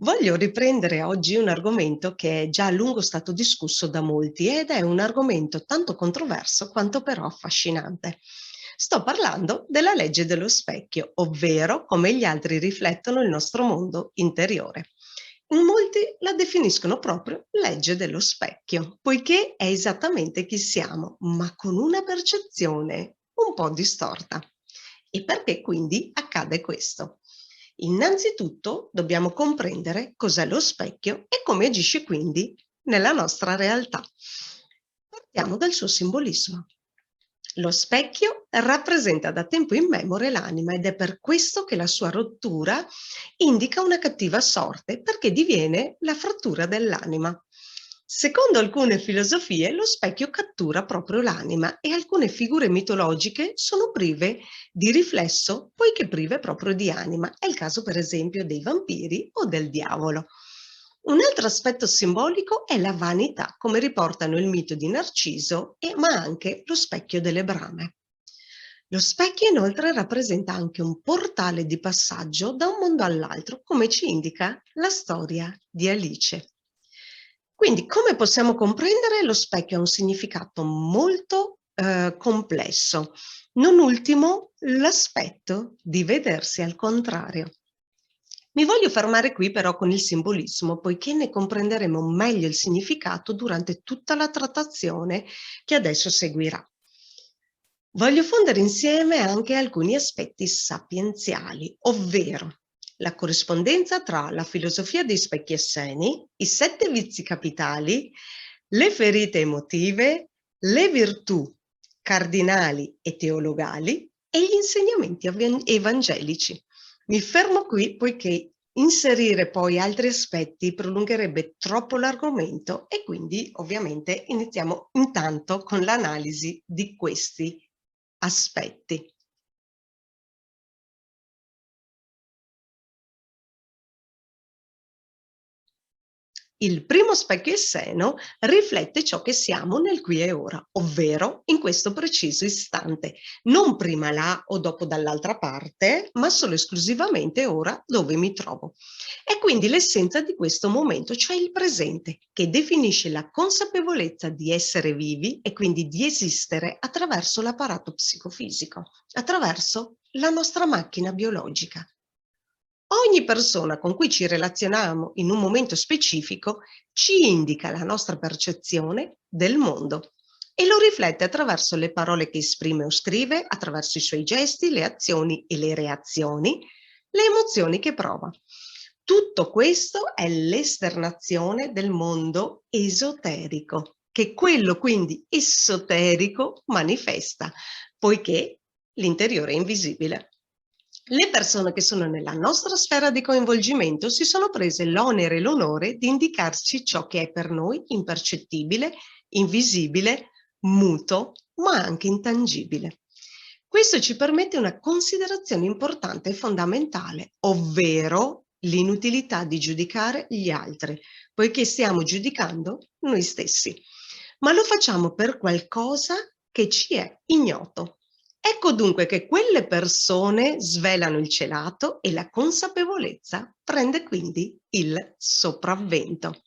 Voglio riprendere oggi un argomento che è già a lungo stato discusso da molti ed è un argomento tanto controverso quanto però affascinante. Sto parlando della legge dello specchio, ovvero come gli altri riflettono il nostro mondo interiore. In molti la definiscono proprio legge dello specchio, poiché è esattamente chi siamo, ma con una percezione un po' distorta. E perché quindi accade questo? Innanzitutto dobbiamo comprendere cos'è lo specchio e come agisce quindi nella nostra realtà. Partiamo dal suo simbolismo. Lo specchio rappresenta da tempo immemore l'anima ed è per questo che la sua rottura indica una cattiva sorte, perché diviene la frattura dell'anima. Secondo alcune filosofie, lo specchio cattura proprio l'anima e alcune figure mitologiche sono prive di riflesso, poiché prive proprio di anima. È il caso, per esempio, dei vampiri o del diavolo. Un altro aspetto simbolico è la vanità, come riportano il mito di Narciso, ma anche lo specchio delle brame. Lo specchio inoltre rappresenta anche un portale di passaggio da un mondo all'altro, come ci indica la storia di Alice. Quindi, come possiamo comprendere, lo specchio ha un significato molto complesso, non ultimo l'aspetto di vedersi al contrario. Mi voglio fermare qui però con il simbolismo, poiché ne comprenderemo meglio il significato durante tutta la trattazione che adesso seguirà. Voglio fondere insieme anche alcuni aspetti sapienziali, ovvero la corrispondenza tra la filosofia dei specchi esseni, i 7 vizi capitali, le ferite emotive, le virtù cardinali e teologali e gli insegnamenti evangelici. Mi fermo qui poiché inserire poi altri aspetti prolungherebbe troppo l'argomento e quindi ovviamente iniziamo intanto con l'analisi di questi aspetti. Il primo specchio esseno riflette ciò che siamo nel qui e ora, ovvero in questo preciso istante, non prima là o dopo dall'altra parte, ma solo esclusivamente ora dove mi trovo. È quindi l'essenza di questo momento, cioè il presente, che definisce la consapevolezza di essere vivi e quindi di esistere attraverso l'apparato psicofisico, attraverso la nostra macchina biologica. Ogni persona con cui ci relazioniamo in un momento specifico ci indica la nostra percezione del mondo e lo riflette attraverso le parole che esprime o scrive, attraverso i suoi gesti, le azioni e le reazioni, le emozioni che prova. Tutto questo è l'esternazione del mondo esoterico, che quello quindi esoterico manifesta, poiché l'interiore è invisibile. Le persone che sono nella nostra sfera di coinvolgimento si sono prese l'onere e l'onore di indicarci ciò che è per noi impercettibile, invisibile, muto, ma anche intangibile. Questo ci permette una considerazione importante e fondamentale, ovvero l'inutilità di giudicare gli altri, poiché stiamo giudicando noi stessi. Ma lo facciamo per qualcosa che ci è ignoto. Ecco dunque che quelle persone svelano il celato e la consapevolezza prende quindi il sopravvento.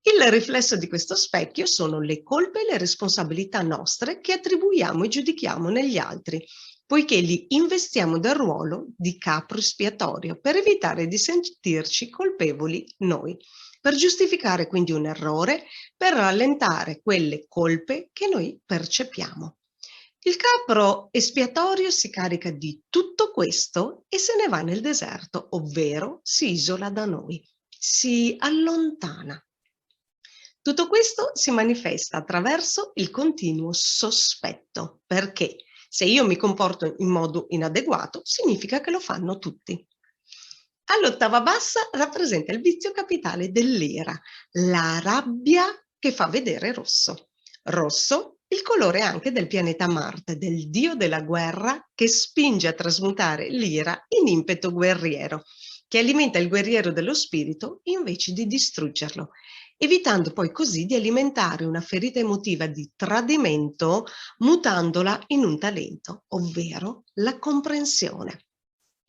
Il riflesso di questo specchio sono le colpe e le responsabilità nostre che attribuiamo e giudichiamo negli altri, poiché li investiamo del ruolo di capro espiatorio per evitare di sentirci colpevoli noi, per giustificare quindi un errore, per rallentare quelle colpe che noi percepiamo. Il capro espiatorio si carica di tutto questo e se ne va nel deserto, ovvero si isola da noi, si allontana. Tutto questo si manifesta attraverso il continuo sospetto, perché se io mi comporto in modo inadeguato, significa che lo fanno tutti. All'ottava bassa rappresenta il vizio capitale dell'ira, la rabbia che fa vedere rosso. Rosso, il colore anche del pianeta Marte, del dio della guerra che spinge a trasmutare l'ira in impeto guerriero, che alimenta il guerriero dello spirito invece di distruggerlo, evitando poi così di alimentare una ferita emotiva di tradimento, mutandola in un talento, ovvero la comprensione.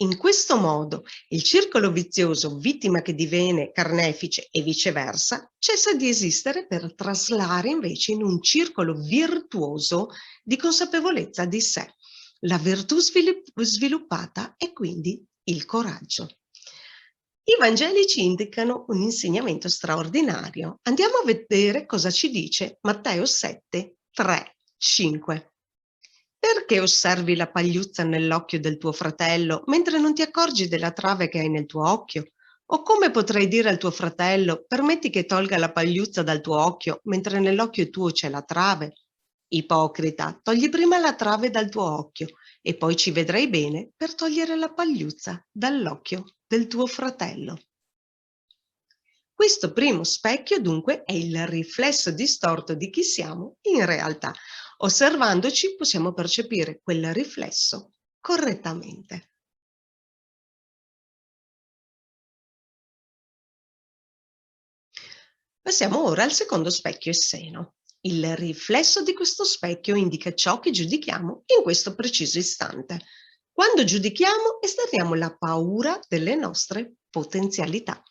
In questo modo il circolo vizioso, vittima che diviene carnefice e viceversa, cessa di esistere per traslare invece in un circolo virtuoso di consapevolezza di sé. La virtù sviluppata è quindi il coraggio. I Vangeli ci indicano un insegnamento straordinario. Andiamo a vedere cosa ci dice Matteo 7, 3, 5. Perché osservi la pagliuzza nell'occhio del tuo fratello, mentre non ti accorgi della trave che hai nel tuo occhio? O come potrai dire al tuo fratello, permetti che tolga la pagliuzza dal tuo occhio, mentre nell'occhio tuo c'è la trave? Ipocrita, togli prima la trave dal tuo occhio e poi ci vedrai bene per togliere la pagliuzza dall'occhio del tuo fratello. Questo primo specchio dunque è il riflesso distorto di chi siamo in realtà. Osservandoci possiamo percepire quel riflesso correttamente. Passiamo ora al secondo specchio esseno. Il riflesso di questo specchio indica ciò che giudichiamo in questo preciso istante. Quando giudichiamo, esterniamo la paura delle nostre potenzialità.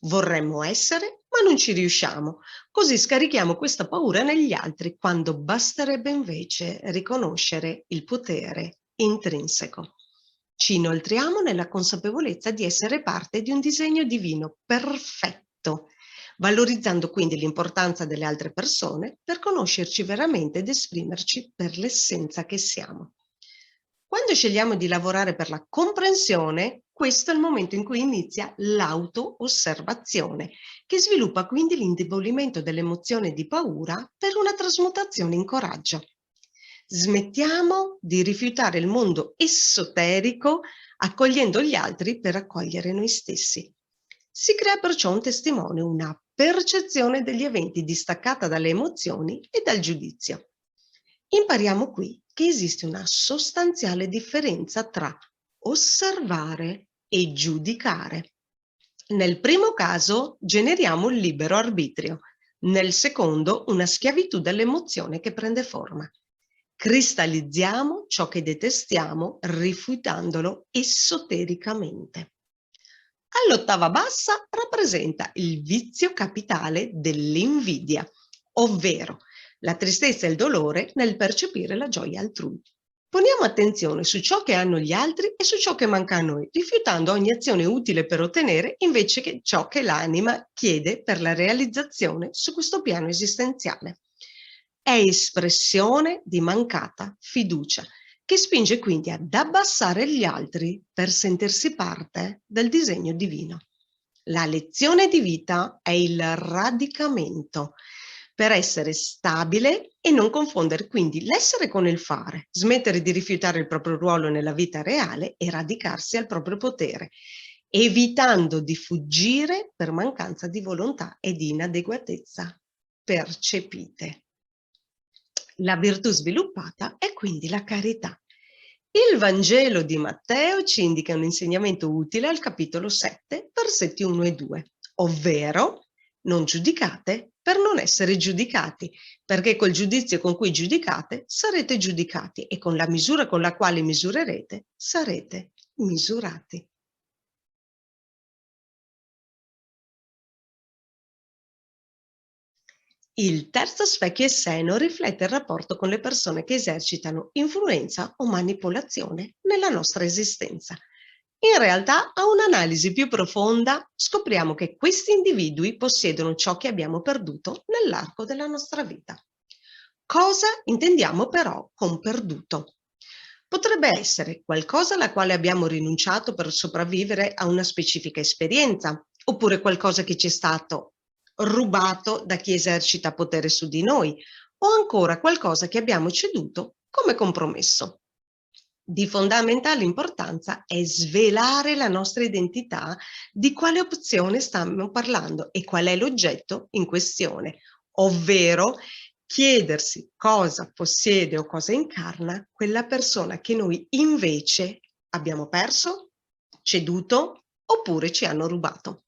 Vorremmo essere, ma non ci riusciamo. Così scarichiamo questa paura negli altri, quando basterebbe invece riconoscere il potere intrinseco. Ci inoltriamo nella consapevolezza di essere parte di un disegno divino perfetto, valorizzando quindi l'importanza delle altre persone per conoscerci veramente ed esprimerci per l'essenza che siamo. Quando scegliamo di lavorare per la comprensione, questo è il momento in cui inizia l'auto-osservazione, che sviluppa quindi l'indebolimento dell'emozione di paura per una trasmutazione in coraggio. Smettiamo di rifiutare il mondo esoterico accogliendo gli altri per accogliere noi stessi. Si crea perciò un testimone, una percezione degli eventi distaccata dalle emozioni e dal giudizio. Impariamo qui che esiste una sostanziale differenza tra osservare e giudicare. Nel primo caso generiamo il libero arbitrio, nel secondo una schiavitù dell'emozione che prende forma. Cristallizziamo ciò che detestiamo rifiutandolo esotericamente. All'ottava bassa rappresenta il vizio capitale dell'invidia, ovvero la tristezza e il dolore nel percepire la gioia altrui. Poniamo attenzione su ciò che hanno gli altri e su ciò che manca a noi, rifiutando ogni azione utile per ottenere invece che ciò che l'anima chiede per la realizzazione su questo piano esistenziale. È espressione di mancata fiducia, che spinge quindi ad abbassare gli altri per sentirsi parte del disegno divino. La lezione di vita è il radicamento per essere stabile e non confondere quindi l'essere con il fare, smettere di rifiutare il proprio ruolo nella vita reale e radicarsi al proprio potere, evitando di fuggire per mancanza di volontà e di inadeguatezza percepite. La virtù sviluppata è quindi la carità. Il Vangelo di Matteo ci indica un insegnamento utile al capitolo 7, versetti 1 e 2, ovvero non giudicate per non essere giudicati, perché col giudizio con cui giudicate sarete giudicati e con la misura con la quale misurerete sarete misurati. Il terzo specchio esseno riflette il rapporto con le persone che esercitano influenza o manipolazione nella nostra esistenza. In realtà, a un'analisi più profonda, scopriamo che questi individui possiedono ciò che abbiamo perduto nell'arco della nostra vita. Cosa intendiamo però con perduto? Potrebbe essere qualcosa alla quale abbiamo rinunciato per sopravvivere a una specifica esperienza, oppure qualcosa che ci è stato rubato da chi esercita potere su di noi, o ancora qualcosa che abbiamo ceduto come compromesso. Di fondamentale importanza è svelare la nostra identità di quale opzione stiamo parlando e qual è l'oggetto in questione, ovvero chiedersi cosa possiede o cosa incarna quella persona che noi invece abbiamo perso, ceduto oppure ci hanno rubato.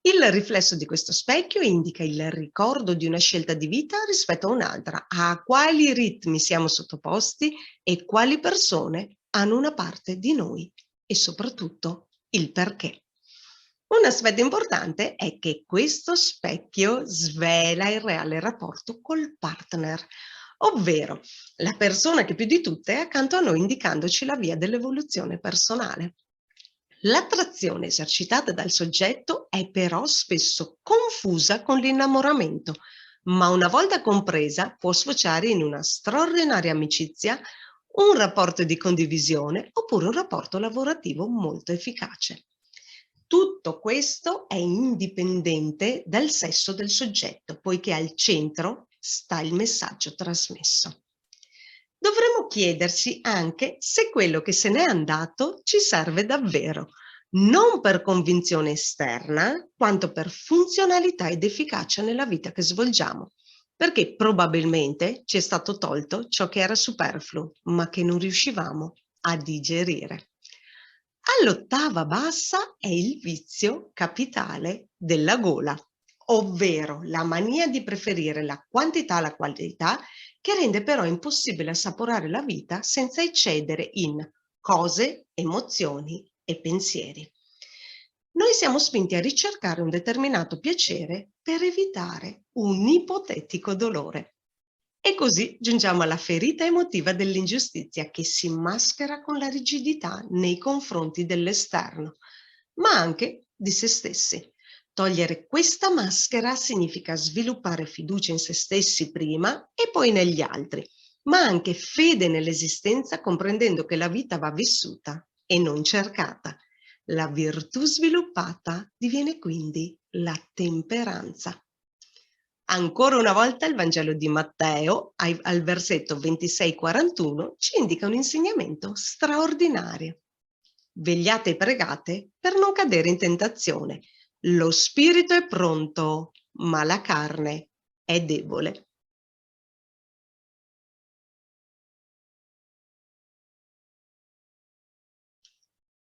Il riflesso di questo specchio indica il ricordo di una scelta di vita rispetto a un'altra, a quali ritmi siamo sottoposti e quali persone hanno una parte di noi e soprattutto il perché. Un aspetto importante è che questo specchio svela il reale rapporto col partner, ovvero la persona che più di tutte è accanto a noi indicandoci la via dell'evoluzione personale. L'attrazione esercitata dal soggetto è però spesso confusa con l'innamoramento, ma una volta compresa può sfociare in una straordinaria amicizia, un rapporto di condivisione oppure un rapporto lavorativo molto efficace. Tutto questo è indipendente dal sesso del soggetto, poiché al centro sta il messaggio trasmesso. Dovremmo chiedersi anche se quello che se n'è andato ci serve davvero, non per convinzione esterna, quanto per funzionalità ed efficacia nella vita che svolgiamo, perché probabilmente ci è stato tolto ciò che era superfluo, ma che non riuscivamo a digerire. All'ottava bassa è il vizio capitale della gola, ovvero la mania di preferire la quantità alla qualità, che rende però impossibile assaporare la vita senza eccedere in cose, emozioni e pensieri. Noi siamo spinti a ricercare un determinato piacere per evitare un ipotetico dolore. E così giungiamo alla ferita emotiva dell'ingiustizia che si maschera con la rigidità nei confronti dell'esterno, ma anche di se stessi. Togliere questa maschera significa sviluppare fiducia in se stessi prima e poi negli altri, ma anche fede nell'esistenza, comprendendo che la vita va vissuta e non cercata. La virtù sviluppata diviene quindi la temperanza. Ancora una volta il Vangelo di Matteo, al versetto 26-41, ci indica un insegnamento straordinario. Vegliate e pregate per non cadere in tentazione. Lo spirito è pronto, ma la carne è debole.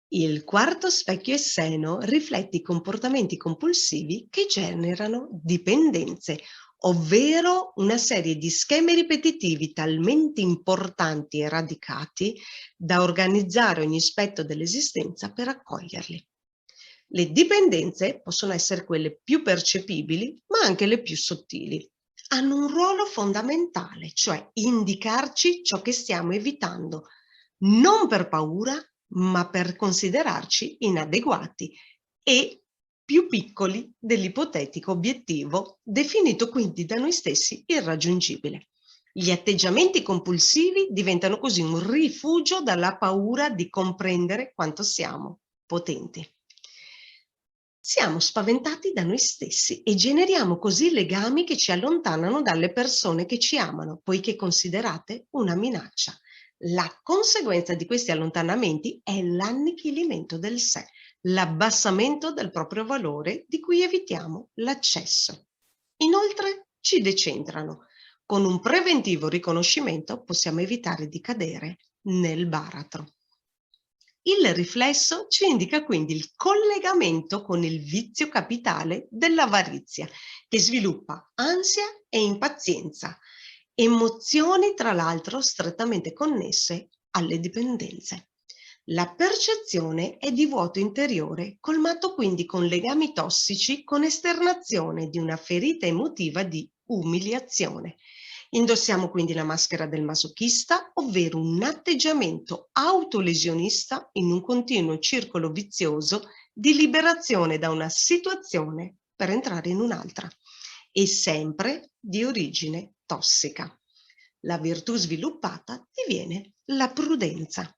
Il quarto specchio e seno riflette i comportamenti compulsivi che generano dipendenze, ovvero una serie di schemi ripetitivi talmente importanti e radicati da organizzare ogni aspetto dell'esistenza per accoglierli. Le dipendenze possono essere quelle più percepibili, ma anche le più sottili. Hanno un ruolo fondamentale, cioè indicarci ciò che stiamo evitando, non per paura, ma per considerarci inadeguati e più piccoli dell'ipotetico obiettivo, definito quindi da noi stessi irraggiungibile. Gli atteggiamenti compulsivi diventano così un rifugio dalla paura di comprendere quanto siamo potenti. Siamo spaventati da noi stessi e generiamo così legami che ci allontanano dalle persone che ci amano, poiché considerate una minaccia. La conseguenza di questi allontanamenti è l'annichilimento del sé, l'abbassamento del proprio valore di cui evitiamo l'accesso. Inoltre ci decentrano. Con un preventivo riconoscimento possiamo evitare di cadere nel baratro. Il riflesso ci indica quindi il collegamento con il vizio capitale dell'avarizia, che sviluppa ansia e impazienza, emozioni tra l'altro strettamente connesse alle dipendenze. La percezione è di vuoto interiore, colmato quindi con legami tossici, con esternazione di una ferita emotiva di umiliazione. Indossiamo quindi la maschera del masochista, ovvero un atteggiamento autolesionista in un continuo circolo vizioso di liberazione da una situazione per entrare in un'altra, e sempre di origine tossica. La virtù sviluppata diviene la prudenza.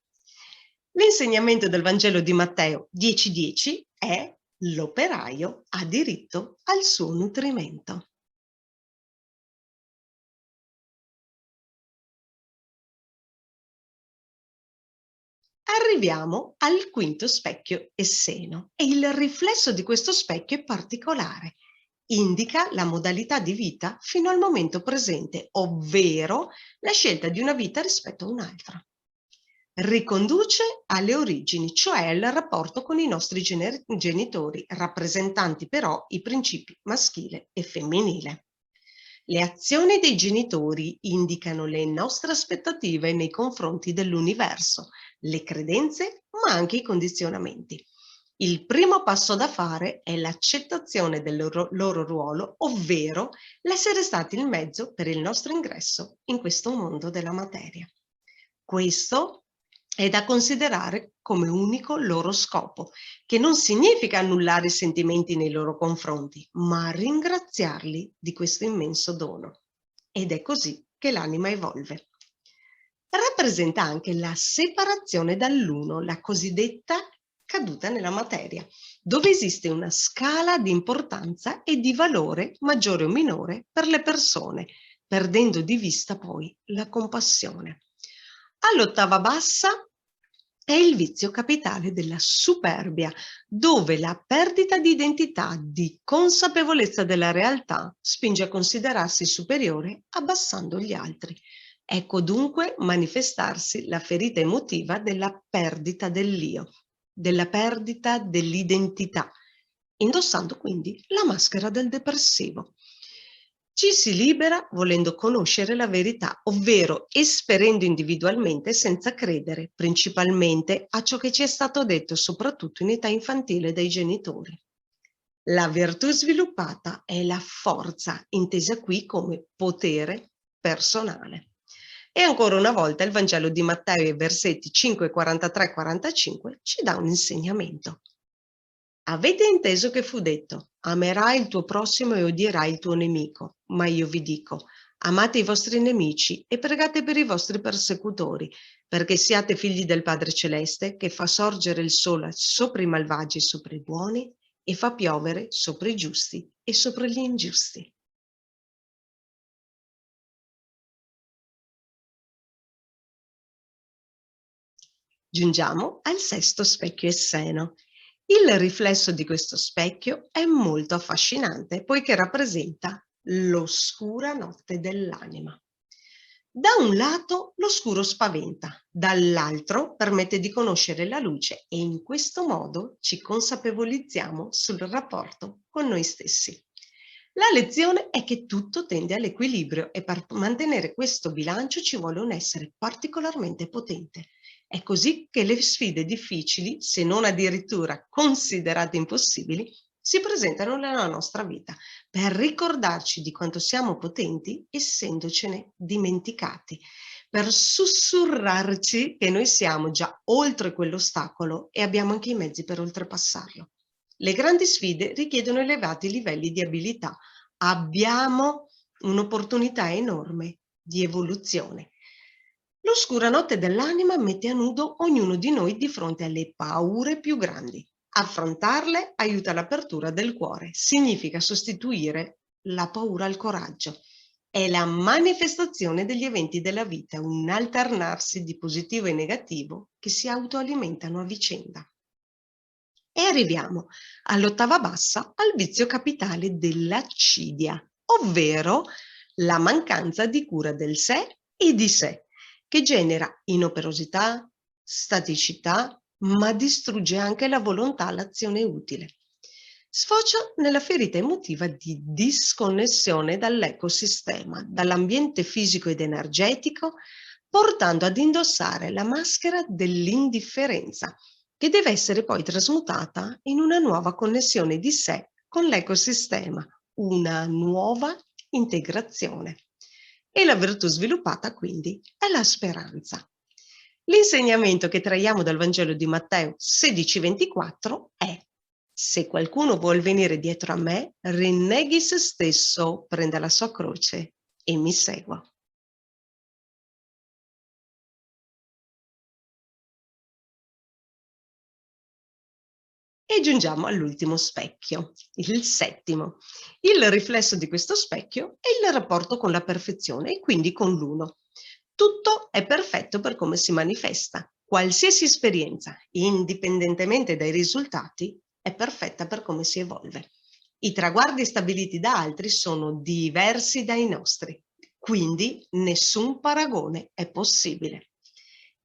L'insegnamento del Vangelo di Matteo 10:10 è: l'operaio ha diritto al suo nutrimento. Arriviamo al quinto specchio e seno e il riflesso di questo specchio è particolare. Indica la modalità di vita fino al momento presente, ovvero la scelta di una vita rispetto a un'altra. Riconduce alle origini, cioè al rapporto con i nostri genitori, rappresentanti però i principi maschile e femminile. Le azioni dei genitori indicano le nostre aspettative nei confronti dell'universo, le credenze, ma anche i condizionamenti. Il primo passo da fare è l'accettazione del loro ruolo, ovvero l'essere stati il mezzo per il nostro ingresso in questo mondo della materia. Questo è da considerare come unico loro scopo, che non significa annullare i sentimenti nei loro confronti, ma ringraziarli di questo immenso dono. Ed è così che l'anima evolve. Rappresenta anche la separazione dall'uno, la cosiddetta caduta nella materia, dove esiste una scala di importanza e di valore maggiore o minore per le persone, perdendo di vista poi la compassione. All'ottava bassa è il vizio capitale della superbia, dove la perdita di identità, di consapevolezza della realtà, spinge a considerarsi superiore abbassando gli altri. Ecco dunque manifestarsi la ferita emotiva della perdita dell'io, della perdita dell'identità, indossando quindi la maschera del depressivo. Ci si libera volendo conoscere la verità, ovvero esperendo individualmente senza credere principalmente a ciò che ci è stato detto, soprattutto in età infantile, dai genitori. La virtù sviluppata è la forza, intesa qui come potere personale. E ancora una volta il Vangelo di Matteo, versetti 5, 43, 45, ci dà un insegnamento. Avete inteso che fu detto: amerai il tuo prossimo e odierai il tuo nemico. Ma io vi dico: amate i vostri nemici e pregate per i vostri persecutori, perché siate figli del Padre Celeste, che fa sorgere il sole sopra i malvagi e sopra i buoni, e fa piovere sopra i giusti e sopra gli ingiusti. Giungiamo al sesto specchio e seno. Il riflesso di questo specchio è molto affascinante poiché rappresenta l'oscura notte dell'anima. Da un lato l'oscuro spaventa, dall'altro permette di conoscere la luce e in questo modo ci consapevolizziamo sul rapporto con noi stessi. La lezione è che tutto tende all'equilibrio e per mantenere questo bilancio ci vuole un essere particolarmente potente. È così che le sfide difficili, se non addirittura considerate impossibili, si presentano nella nostra vita per ricordarci di quanto siamo potenti essendocene dimenticati, per sussurrarci che noi siamo già oltre quell'ostacolo e abbiamo anche i mezzi per oltrepassarlo. Le grandi sfide richiedono elevati livelli di abilità. Abbiamo un'opportunità enorme di evoluzione. L'oscura notte dell'anima mette a nudo ognuno di noi di fronte alle paure più grandi. Affrontarle aiuta l'apertura del cuore, significa sostituire la paura al coraggio. È la manifestazione degli eventi della vita, un alternarsi di positivo e negativo che si autoalimentano a vicenda. E arriviamo all'ottava bassa al vizio capitale dell'accidia, ovvero la mancanza di cura del sé e di sé, che genera inoperosità, staticità, ma distrugge anche la volontà all'azione utile. Sfocia nella ferita emotiva di disconnessione dall'ecosistema, dall'ambiente fisico ed energetico, portando ad indossare la maschera dell'indifferenza, che deve essere poi trasmutata in una nuova connessione di sé con l'ecosistema, una nuova integrazione. E la virtù sviluppata quindi è la speranza. L'insegnamento che traiamo dal Vangelo di Matteo 16,24 è: se qualcuno vuol venire dietro a me, rinneghi se stesso, prenda la sua croce e mi segua. E giungiamo all'ultimo specchio, il settimo. Il riflesso di questo specchio è il rapporto con la perfezione e quindi con l'uno. Tutto è perfetto per come si manifesta. Qualsiasi esperienza, indipendentemente dai risultati, è perfetta per come si evolve. I traguardi stabiliti da altri sono diversi dai nostri, quindi nessun paragone è possibile.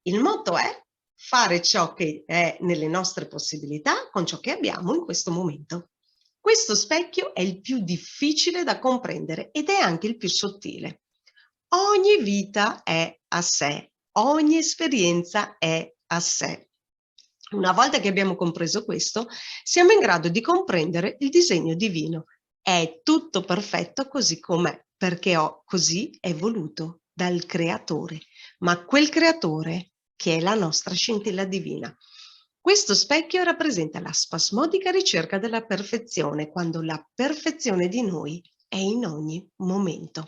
Il motto è fare ciò che è nelle nostre possibilità con ciò che abbiamo in questo momento. Questo specchio è il più difficile da comprendere ed è anche il più sottile. Ogni vita è a sé, ogni esperienza è a sé. Una volta che abbiamo compreso questo, siamo in grado di comprendere il disegno divino. È tutto perfetto così com'è, perché così è voluto dal creatore, ma quel creatore che è la nostra scintilla divina. Questo specchio rappresenta la spasmodica ricerca della perfezione, quando la perfezione di noi è in ogni momento.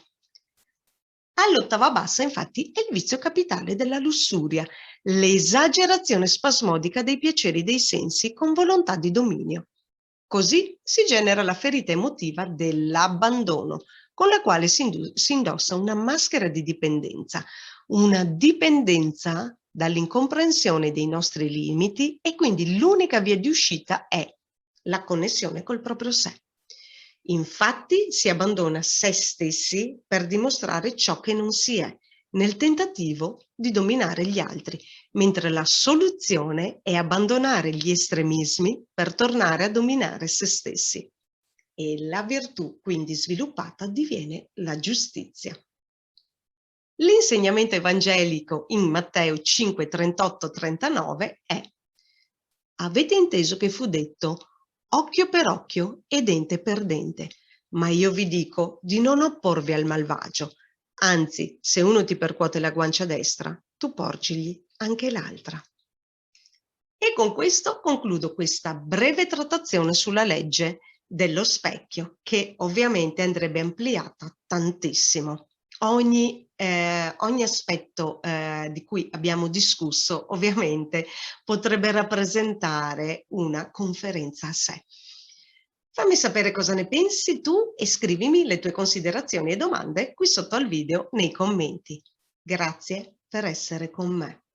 All'ottava bassa, infatti, è il vizio capitale della lussuria, l'esagerazione spasmodica dei piaceri dei sensi con volontà di dominio. Così si genera la ferita emotiva dell'abbandono, con la quale si indossa una maschera di dipendenza, una dipendenza dall'incomprensione dei nostri limiti, e quindi l'unica via di uscita è la connessione col proprio sé. Infatti si abbandona se stessi per dimostrare ciò che non si è, nel tentativo di dominare gli altri, mentre la soluzione è abbandonare gli estremismi per tornare a dominare se stessi. E la virtù quindi sviluppata diviene la giustizia. L'insegnamento evangelico in Matteo 5, 38-39 è: avete inteso che fu detto occhio per occhio e dente per dente, ma io vi dico di non opporvi al malvagio. Anzi, se uno ti percuote la guancia destra, tu porgigli anche l'altra. E con questo concludo questa breve trattazione sulla legge dello specchio, che ovviamente andrebbe ampliata tantissimo. Ogni aspetto di cui abbiamo discusso ovviamente potrebbe rappresentare una conferenza a sé. Fammi sapere cosa ne pensi tu e scrivimi le tue considerazioni e domande qui sotto al video nei commenti. Grazie per essere con me.